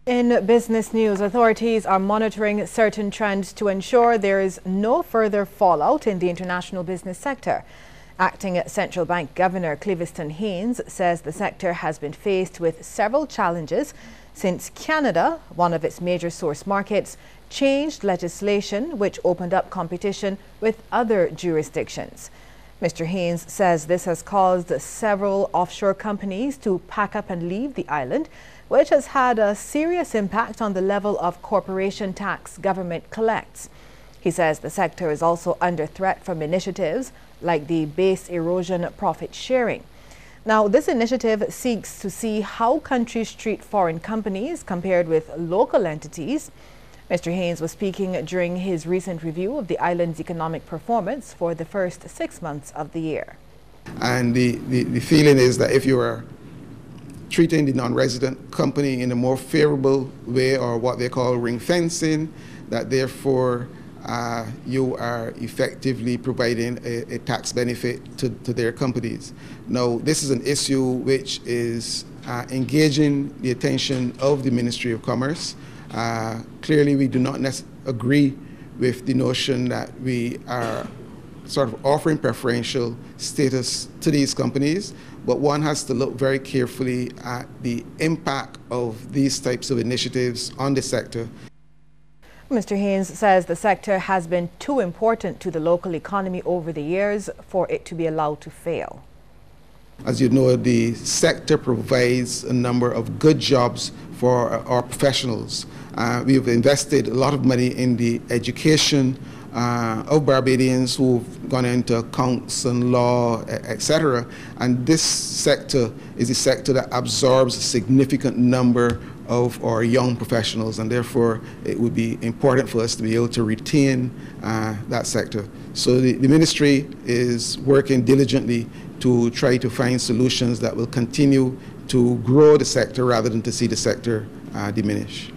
In business news, authorities are monitoring certain trends to ensure there is no further fallout in the international business sector. Acting Central Bank Governor Cleviston Haynes says the sector has been faced with several challenges since Canada, one of its major source markets, changed legislation which opened up competition with other jurisdictions. Mr. Haynes says this has caused several offshore companies to pack up and leave the island, which has had a serious impact on the level of corporation tax government collects. He says the sector is also under threat from initiatives like the base erosion profit sharing. Now, this initiative seeks to see how countries treat foreign companies compared with local entities. Mr. Haynes was speaking during his recent review of the island's economic performance for the first 6 months of the year. And the feeling is that if you are treating the non-resident company in a more favorable way, or what they call ring fencing, that therefore you are effectively providing a tax benefit to their companies. Now, this is an issue which is engaging the attention of the Ministry of Commerce. Clearly, we do not agree with the notion that we are sort of offering preferential status to these companies, but one has to look very carefully at the impact of these types of initiatives on the sector. Mr. Haynes says the sector has been too important to the local economy over the years for it to be allowed to fail. As you know, the sector provides a number of good jobs for our professionals. We have invested a lot of money in the education of Barbadians who've gone into accounts and law, etc. And this sector is a sector that absorbs a significant number of our young professionals, and therefore it would be important for us to be able to retain that sector. So the ministry is working diligently to try to find solutions that will continue to grow the sector rather than to see the sector diminish.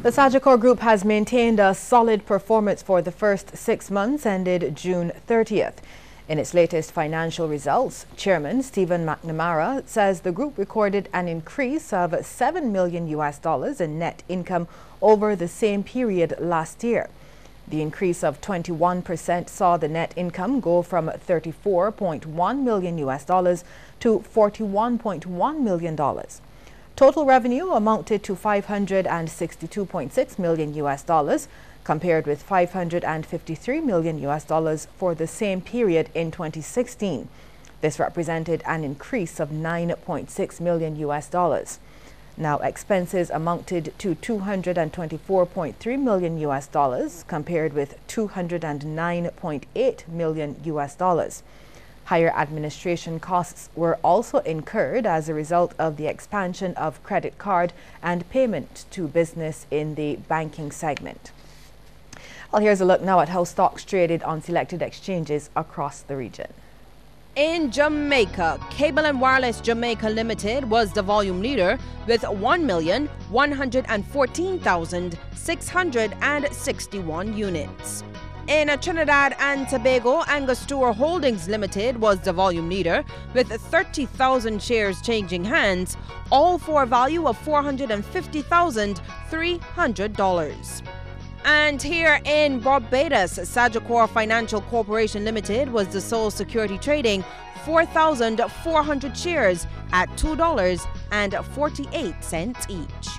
The Sagicor Group has maintained a solid performance for the first 6 months ended June 30th. In its latest financial results, Chairman Stephen McNamara says the group recorded an increase of $7 million in net income over the same period last year. The increase of 21% saw the net income go from $34.1 million to $41.1 million. Total revenue amounted to $562.6 million, compared with $553 million for the same period in 2016. This represented an increase of $9.6 million. Now, expenses amounted to $224.3 million, compared with $209.8 million. Higher administration costs were also incurred as a result of the expansion of credit card and payment to business in the banking segment. Well, here's a look now at how stocks traded on selected exchanges across the region. In Jamaica, Cable and Wireless Jamaica Limited was the volume leader with 1,114,661 units. In Trinidad and Tobago, Angostura Holdings Limited was the volume leader with 30,000 shares changing hands, all for a value of $450,300. And here in Barbados, Sagicor Financial Corporation Limited was the sole security trading 4,400 shares at $2.48 each.